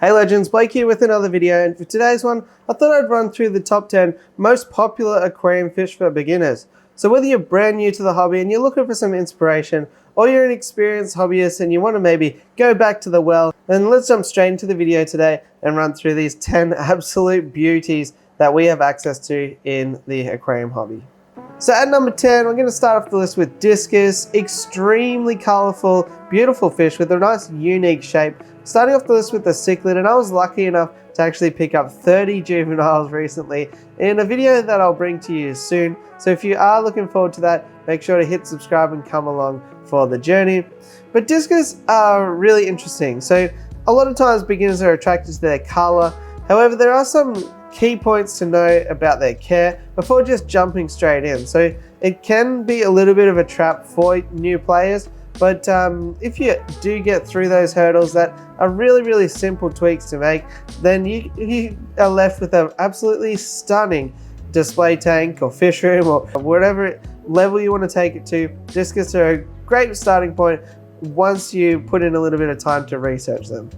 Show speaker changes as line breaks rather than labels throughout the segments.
Hey legends, Blake here with another video, and for today's one, I thought I'd run through the top 10 most popular aquarium fish for beginners. So whether you're brand new to the hobby and you're looking for some inspiration, or you're an experienced hobbyist and you want to maybe go back to the well, then let's jump straight into the video today and run through these 10 absolute beauties that we have access to in the aquarium hobby. So at number 10, we're going to start off the list with Discus. Extremely colorful, beautiful fish with a nice unique shape. Starting off the list with the cichlid, and I was lucky enough to actually pick up 30 juveniles recently in a video that I'll bring to you soon. So if you are looking forward to that, make sure to hit subscribe and come along for the journey. But Discus are really interesting. So a lot of times beginners are attracted to their color. However, there are some key points to know about their care before just jumping straight in. So it can be a little bit of a trap for new players, but if you do get through those hurdles that are really simple tweaks to make, then you are left with an absolutely stunning display tank or fish room or whatever level you want to take it to. Discus are a great starting point once you put in a little bit of time to research them.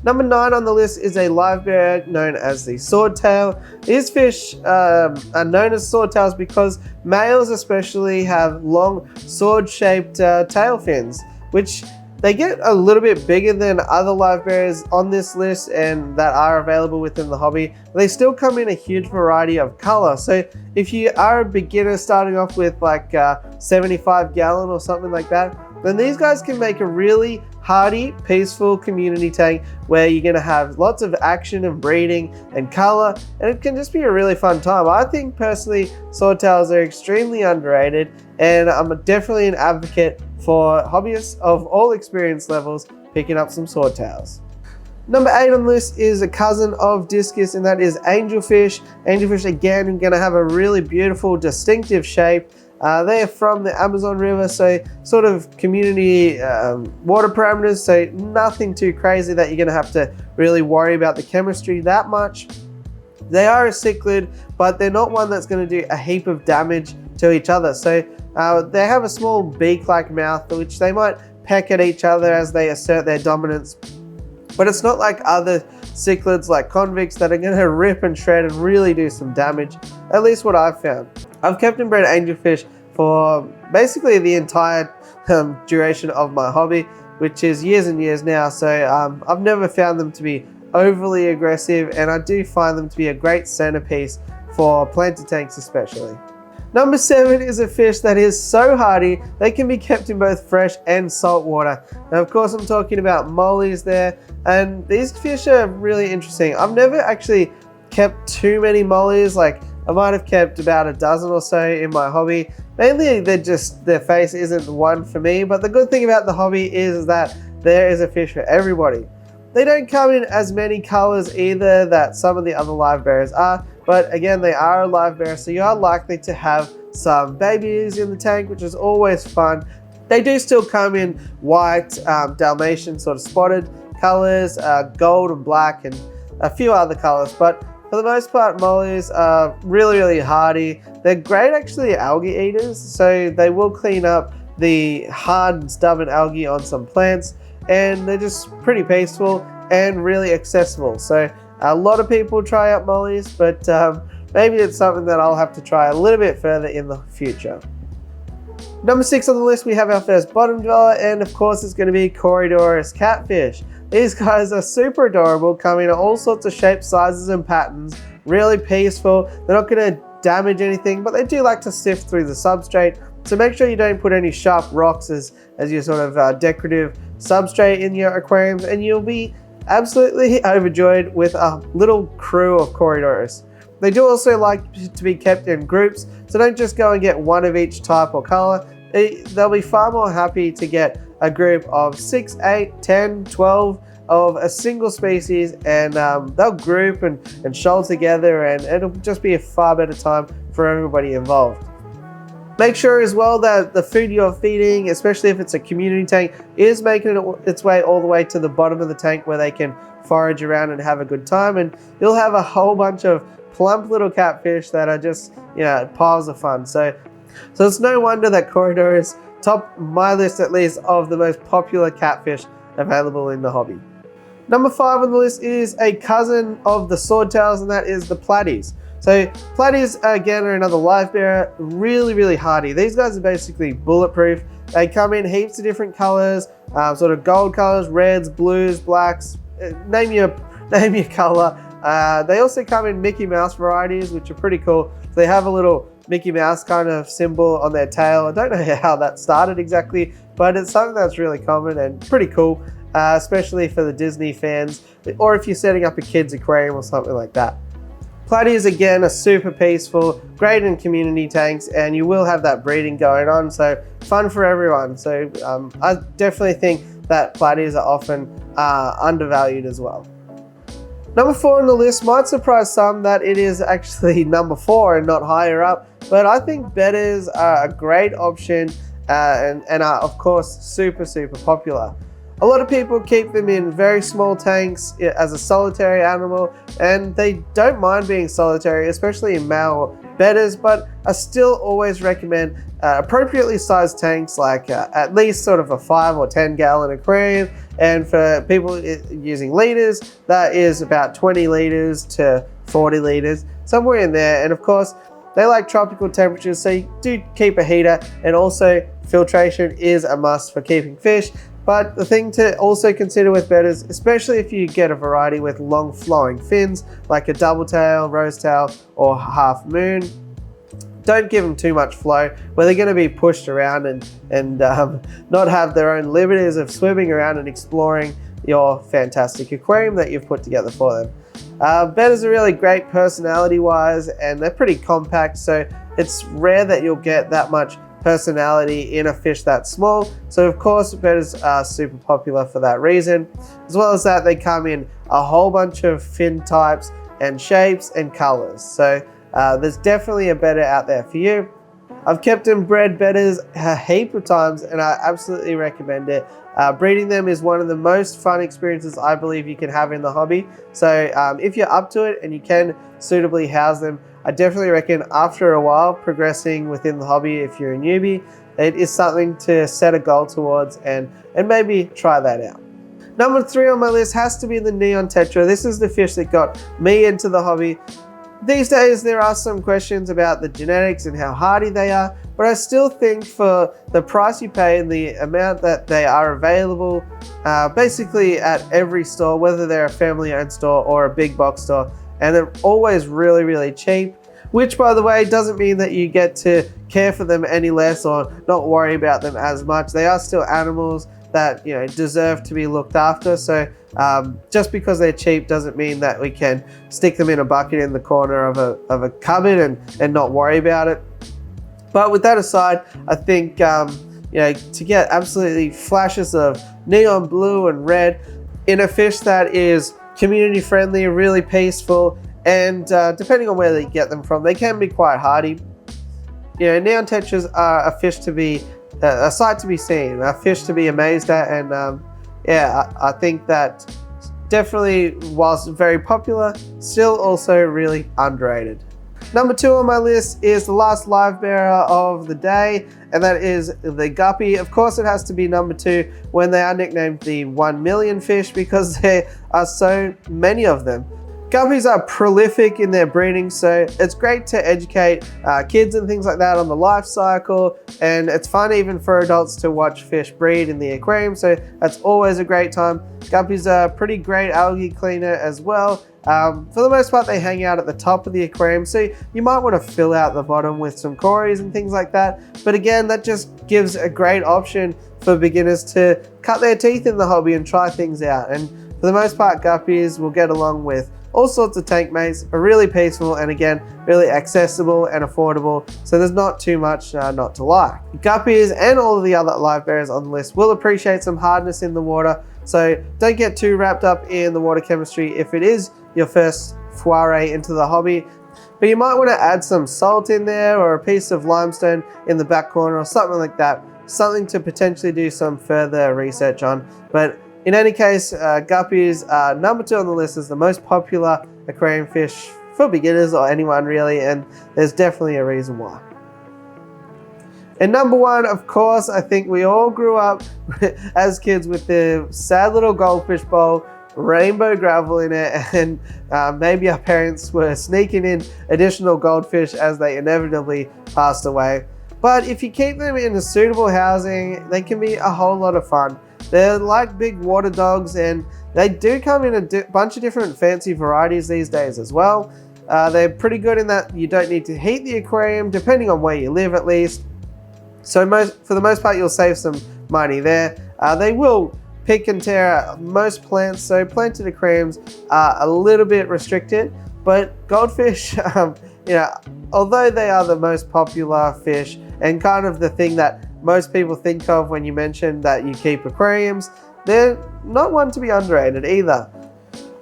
Number 9 on the list is a live bearer known as the swordtail. These fish are known as swordtails because males especially have long sword-shaped tail fins, which they get a little bit bigger than other live bearers on this list and that are available within the hobby. They still come in a huge variety of color. So if you are a beginner starting off with like 75 gallon or something like that, then these guys can make a really hardy, peaceful community tank where you're going to have lots of action and breeding and color, and it can just be a really fun time. I think personally swordtails are extremely underrated, and I'm definitely an advocate for hobbyists of all experience levels picking up some swordtails. Number 8 on the list is a cousin of Discus, and that is Angelfish. Angelfish again are going to have a really beautiful, distinctive shape. They are from the Amazon River, so sort of community water parameters, so nothing too crazy that you're going to have to really worry about the chemistry that much. They are a cichlid, but they're not one that's going to do a heap of damage to each other. So they have a small beak-like mouth, which they might peck at each other as they assert their dominance. But it's not like other cichlids like convicts that are going to rip and shred and really do some damage, at least what I've found. I've kept and bred angelfish for basically the entire duration of my hobby, which is years and years now, so I've never found them to be overly aggressive, and I do find them to be a great centerpiece for planter tanks especially. Number 7 is a fish that is so hardy they can be kept in both fresh and salt water. Now of course I'm talking about mollies there, and these fish are really interesting. I've never actually kept too many mollies, like I might have kept about a dozen or so in my hobby. Mainly their face isn't one for me, but the good thing about the hobby is that there is a fish for everybody. They don't come in as many colors either that some of the other live bearers are, but again they are a live bearer, so you are likely to have some babies in the tank, which is always fun. They do still come in white, Dalmatian sort of spotted colors, gold and black, and a few other colors, but for the most part, mollies are really hardy. They're great actually algae eaters, so they will clean up the hard and stubborn algae on some plants, and they're just pretty peaceful and really accessible. So a lot of people try out mollies, but maybe it's something that I'll have to try a little bit further in the future. Number 6 on the list, we have our first bottom dweller, and of course it's going to be CORYDORAS catfish. These guys are super adorable, coming in all sorts of shapes, sizes and patterns, really peaceful. They're not going to damage anything, but they do like to sift through the substrate, so make sure you don't put any sharp rocks as your sort of decorative substrate in your aquariums, and you'll be absolutely overjoyed with a little crew of CORYDORAS. They do also like to be kept in groups, so don't just go and get one of each type or color. They'll be far more happy to get a group of 6, 8, 10, 12 of a single species, and they'll group and shoal together, and it'll just be a far better time for everybody involved. Make sure as well that the food you're feeding, especially if it's a community tank, is making its way all the way to the bottom of the tank where they can forage around and have a good time, and you'll have a whole bunch of plump little catfish that are just, you know, piles of fun. So it's no wonder that CORYDORAS top my list at least of the most popular catfish available in the hobby. Number 5 on the list is a cousin of the swordtails, and that is the platies. So platies, again, are another life bearer, really hardy. These guys are basically bulletproof. They come in heaps of different colors, sort of gold colors, reds, blues, blacks, name your color. They also come in Mickey Mouse varieties, which are pretty cool. So they have a little Mickey Mouse kind of symbol on their tail. I don't know how that started exactly, but it's something that's really common and pretty cool, especially for the Disney fans, or if you're setting up a kid's aquarium or something like that. Platies, again, are super peaceful, great in community tanks, and you will have that breeding going on, so fun for everyone. So I definitely think that platies are often undervalued as well. Number 4 on the list might surprise some that it is actually number 4 and not higher up, but I think bettas are a great option and are, of course, super popular. A lot of people keep them in very small tanks as a solitary animal, and they don't mind being solitary, especially in male bettas, but I still always recommend appropriately sized tanks, like at least sort of a 5 or 10 gallon aquarium. And for people using liters, that is about 20 liters to 40 liters, somewhere in there. And of course, they like tropical temperatures, so you do keep a heater, and also filtration is a must for keeping fish. But the thing to also consider with bettas, especially if you get a variety with long flowing fins, like a double tail, rose tail, or half moon, don't give them too much flow, where they're going to be pushed around and not have their own liberties of swimming around and exploring your fantastic aquarium that you've put together for them. Bettas are really great personality wise, and they're pretty compact, so it's rare that you'll get that much personality in a fish that small. So of course, bettas are super popular for that reason. As well as that, they come in a whole bunch of fin types and shapes and colors. So there's definitely a betta out there for you. I've kept and bred bettas a heap of times, and I absolutely recommend it. Breeding them is one of the most fun experiences I believe you can have in the hobby. So if you're up to it and you can suitably house them, I definitely reckon after a while, progressing within the hobby, if you're a newbie, it is something to set a goal towards and maybe try that out. Number 3 on my list has to be the neon tetra. This is the fish that got me into the hobby. These days, there are some questions about the genetics and how hardy they are, but I still think for the price you pay and the amount that they are available, basically at every store, whether they're a family-owned store or a big box store, and they're always really cheap, which, by the way, doesn't mean that you get to care for them any less or not worry about them as much. They are still animals that, you know, deserve to be looked after. So just because they're cheap doesn't mean that we can stick them in a bucket in the corner of a cupboard and not worry about it. But with that aside, I think you know, to get absolutely flashes of neon blue and red in a fish that is community friendly, really peaceful, and depending on where they get them from, they can be quite hardy. You know, neon tetras are a fish to be, a sight to be seen, a fish to be amazed at, and yeah, I think that definitely, whilst very popular, still also really underrated. Number 2 on my list is the last live bearer of the day, and that is the guppy. Of course, it has to be number 2 when they are nicknamed the 1 million fish, because there are so many of them. Guppies are prolific in their breeding, so it's great to educate kids and things like that on the life cycle, and it's fun even for adults to watch fish breed in the aquarium, so that's always a great time. Guppies are a pretty great algae cleaner as well. For the most part, they hang out at the top of the aquarium, so you might want to fill out the bottom with some cories and things like that, but again, that just gives a great option for beginners to cut their teeth in the hobby and try things out. And for the most part, guppies will get along with all sorts of tank mates, are really peaceful, and again, really accessible and affordable, so there's not too much not to like. Guppies and all of the other live bearers on the list will appreciate some hardness in the water, so don't get too wrapped up in the water chemistry if it is your first foray into the hobby. But you might want to add some salt in there, or a piece of limestone in the back corner, or something like that, something to potentially do some further research on. But in any case, guppies are number 2 on the list as the most popular aquarium fish for beginners or anyone really, and there's definitely a reason why. And number 1, of course, I think we all grew up as kids with the sad little goldfish bowl rainbow gravel in it, and maybe our parents were sneaking in additional goldfish as they inevitably passed away. But if you keep them in a suitable housing, they can be a whole lot of fun. They're like big water dogs, and they do come in a bunch of different fancy varieties these days as well. They're pretty good in that you don't need to heat the aquarium, depending on where you live at least. So for the most part, you'll save some money there. They will pick and tear out most plants, so planted aquariums are a little bit restricted, but goldfish, you know, although they are the most popular fish and kind of the thing that most people think of when you mention that you keep aquariums, they're not one to be underrated either.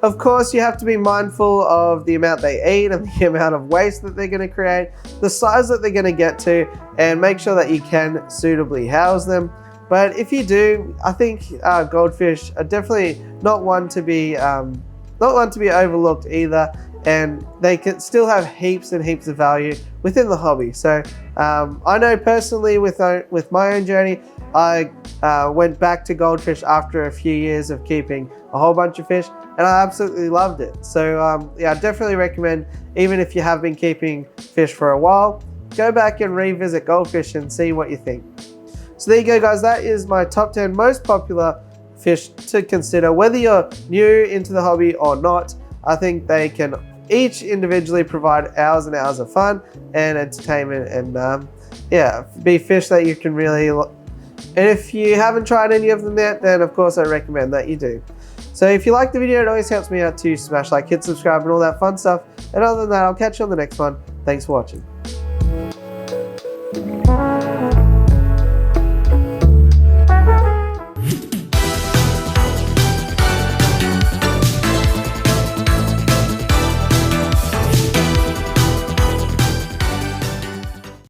Of course, you have to be mindful of the amount they eat and the amount of waste that they're going to create, the size that they're going to get to, and make sure that you can suitably house them. But if you do, I think goldfish are definitely not one to be overlooked either, and they can still have heaps and heaps of value within the hobby. So I know personally with my own journey, I went back to goldfish after a few years of keeping a whole bunch of fish, and I absolutely loved it. So yeah, I definitely recommend, even if you have been keeping fish for a while, go back and revisit goldfish and see what you think. So there you go, guys. That is my top 10 most popular fish to consider. Whether you're new into the hobby or not, I think they can each individually provide hours and hours of fun and entertainment, and yeah, be fish that you can really. And if you haven't tried any of them yet, then of course I recommend that you do. So if you like the video, it always helps me out to smash like, hit subscribe, and all that fun stuff. And other than that, I'll catch you on the next one. Thanks for watching.